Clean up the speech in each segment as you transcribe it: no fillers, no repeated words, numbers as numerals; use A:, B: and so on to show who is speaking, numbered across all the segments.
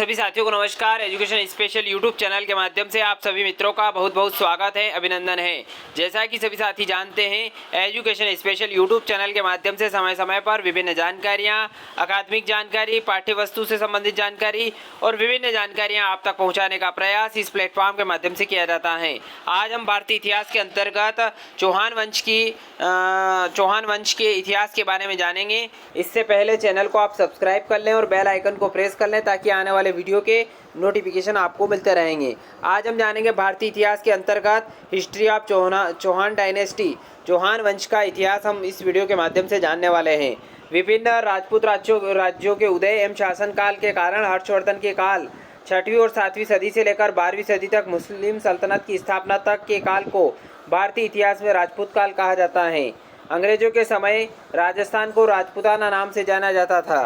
A: सभी साथियों को नमस्कार। एजुकेशन स्पेशल यूट्यूब चैनल के माध्यम से आप सभी मित्रों का बहुत बहुत स्वागत है, अभिनंदन है। जैसा कि सभी साथी जानते हैं, एजुकेशन स्पेशल यूट्यूब चैनल के माध्यम से समय समय पर विभिन्न जानकारियां, अकादमिक जानकारी, पाठ्य वस्तु से संबंधित जानकारी और विभिन्न जानकारियां आप तक पहुंचाने का प्रयास इस प्लेटफॉर्म के माध्यम से किया जाता है। आज हम भारतीय इतिहास के अंतर्गत चौहान वंश के इतिहास के बारे में जानेंगे। इससे पहले चैनल को आप सब्सक्राइब कर लें और बेल आइकन को प्रेस कर लें ताकि आने वाले वीडियो के नोटिफिकेशन आपको मिलते रहेंगे। आज हम जानेंगे भारतीय इतिहास के अंतर्गत history of Chauhan dynasty, Chauhan वंश का इतिहास हम इस वीडियो के माध्यम से जानने वाले हैं। विभिन्न राजपूत राज्यों के उदय एवं शासन काल के कारण हर्षवर्धन के काल 6वीं और 7वीं सदी से लेकर 12वीं सदी तक मुस्लिम सल्तनत की स्थापना तक के काल को भारतीय इतिहास में राजपूत काल कहा जाता है। अंग्रेजों के समय राजस्थान को राजपूताना नाम से जाना जाता था।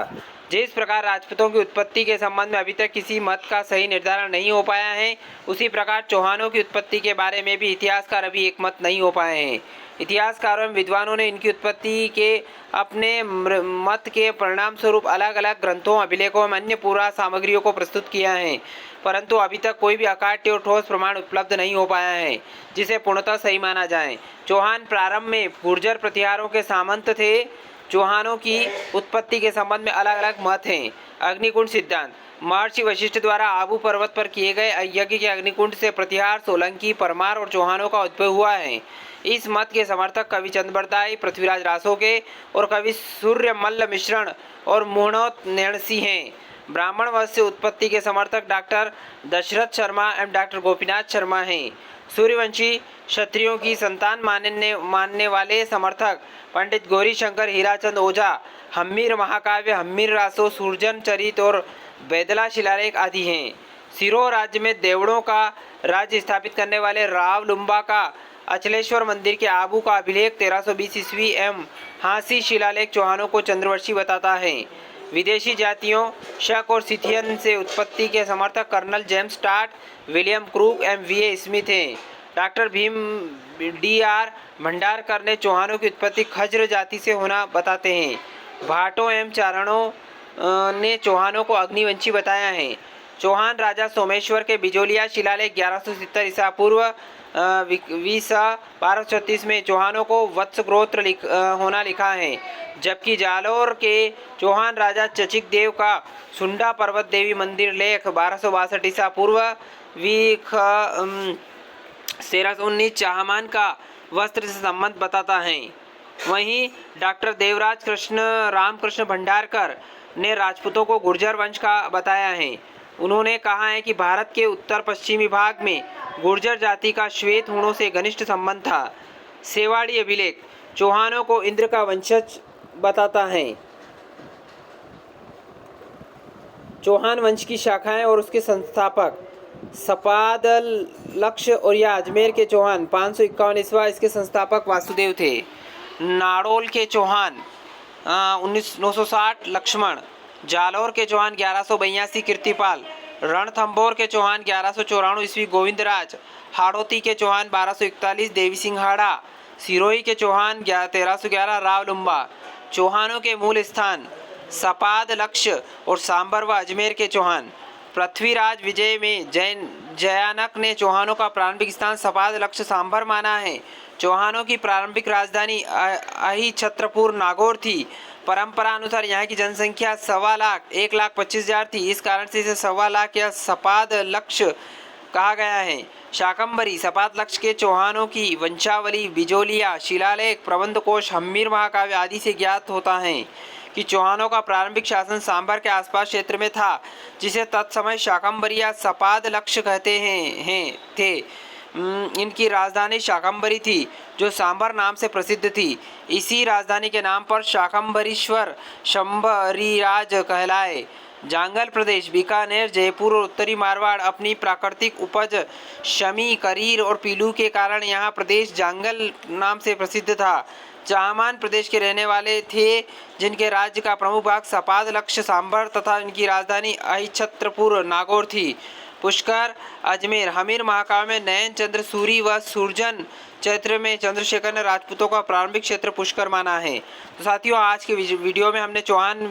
A: जिस प्रकार राजपूतों की उत्पत्ति के संबंध में अभी तक किसी मत का सही निर्धारण नहीं हो पाया है, उसी प्रकार चौहानों की उत्पत्ति के बारे में भी इतिहासकार अभी एक मत नहीं हो पाए हैं। इतिहासकारों एवं विद्वानों ने इनकी उत्पत्ति के अपने मत के परिणाम स्वरूप अलग अलग ग्रंथों, अभिलेखों एवं अन्य पुरा सामग्रियों को प्रस्तुत किया है, परंतु अभी तक कोई भी अकाट्य और ठोस प्रमाण उपलब्ध नहीं हो पाया है जिसे पूर्णतः सही माना जाए। चौहान प्रारंभ में गुर्जर प्रतिहारों के सामंत थे। चौहानों की उत्पत्ति के संबंध में अलग अलग मत हैं। अग्निकुंड सिद्धांत, महर्षि वशिष्ठ द्वारा आबू पर्वत पर किए गए यज्ञ के अग्निकुंड से प्रतिहार, सोलंकी, परमार और चौहानों का उद्भव हुआ है। इस मत के समर्थक कवि चंद्रबरदाई, पृथ्वीराज रासोके और कवि सूर्यमल्ल मिश्रण और मोहनोत नैणसी हैं। ब्राह्मण वंश से उत्पत्ति के समर्थक डॉक्टर दशरथ शर्मा एवं डॉक्टर गोपीनाथ शर्मा हैं। सूर्यवंशी क्षत्रियों की संतान मानने वाले समर्थक पंडित गौरी शंकर, हीराचंद ओझा, हम्मीर महाकाव्य, हम्मीर रासो, सूर्जन चरित और बैदला शिलालेख आदि हैं। सिरोह राज्य में देवड़ों का राज्य स्थापित करने वाले राव लुम्बा का अचलेश्वर मंदिर के आबू का अभिलेख 1320 ईस्वी एवं हांसी शिलालेख चौहानों को चंद्रवर्षी बताता है। विदेशी जातियों शक और सिथियन से उत्पत्ति के समर्थक colonel James Tod, William Crooke एवं वी.ए. स्मिथ हैं। Doctor Bhim D R. भंडारकर ने चौहानों की उत्पत्ति खज्र जाति से होना बताते हैं। भाटों एवं चारणों ने चौहानों को अग्निवंशी बताया है। चौहान राजा सोमेश्वर के बिजोलिया शिलालेख 1170 ईसा पूर्व वीस 1236 में चौहानों को वत्स गोत्र होना लिखा है, जबकि जालोर के चौहान राजा चचिक देव का सुंडा पर्वत देवी मंदिर लेख 1262 ईसा पूर्व वीख 1319 चाहमान का वस्त्र से संबंध बताता है। वहीं डॉक्टर देवराज रामकृष्ण भंडारकर ने राजपूतों को गुर्जर वंश का बताया है। उन्होंने कहा है कि भारत के उत्तर पश्चिमी भाग में गुर्जर जाति का श्वेत हूणों से घनिष्ठ संबंध था। सेवाड़ी अभिलेख चौहानों को इंद्र का वंशज बताता है। चौहान वंश की शाखाएं और उसके संस्थापक सपादलक्ष और या अजमेर के चौहान 551 ईस्वा, इसके संस्थापक वासुदेव थे। नाड़ोल के चौहान 960 लक्ष्मण, जालौर के चौहान 1182 कीर्तिपाल, रणथंभौर के चौहान 1194 ईस्वी गोविंदराज, हाड़ौती के चौहान 1241 देवी सिंघाड़ा, सिरोही के चौहान 1311 राव लुम्बा। चौहानों के मूल स्थान सपाद लक्ष और सांबर व अजमेर के चौहान। पृथ्वीराज विजय में जयानक ने चौहानों का प्रारंभिक स्थान सपाद लक्ष सांबर माना है। चौहानों की प्रारंभिक राजधानी अहिछत्रपुर नागौर थी। परंपरा अनुसार यहाँ की जनसंख्या 1,25,000 थी। इस कारण से इसे 1,25,000 या सपाद लक्ष कहा गया है। शाकंभरी सपाद लक्ष के चौहानों की वंशावली बिजोलिया शिलालेख, प्रबंधकोश, हम्मीर महाकाव्य आदि से ज्ञात होता है कि चौहानों का प्रारंभिक शासन सांभर के आसपास क्षेत्र में था, जिसे तत्समय शाकंभरी या सपाद लक्ष कहते थे। इनकी राजधानी शाकंभरी थी, जो सांभर नाम से प्रसिद्ध थी। इसी राजधानी के नाम पर शाकंभरीश्वर शंभरीराज कहलाए। जांगल प्रदेश, बीकानेर, जयपुर और उत्तरी मारवाड़ अपनी प्राकृतिक उपज शमी, करीर और पीलू के कारण यहाँ प्रदेश जांगल नाम से प्रसिद्ध था। चाहमान प्रदेश के रहने वाले थे, जिनके राज्य का प्रमुख भाग सपाद लक्ष सांभर तथा इनकी राजधानी अहिछत्रपुर नागौर थी। पुष्कर, अजमेर, हमीर महाकाव्य में नयन चंद्र सूरी व सुरजन चैत्र में चंद्रशेखर ने राजपूतों का प्रारंभिक क्षेत्र पुष्कर माना है। तो साथियों, आज के वीडियो में हमने चौहान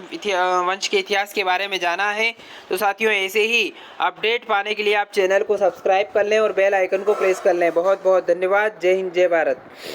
A: वंश के इतिहास के बारे में जाना है। तो साथियों, ऐसे ही अपडेट पाने के लिए आप चैनल को सब्सक्राइब कर लें और बेल आइकन को प्रेस कर लें। बहुत बहुत धन्यवाद। जय हिंद, जय भारत।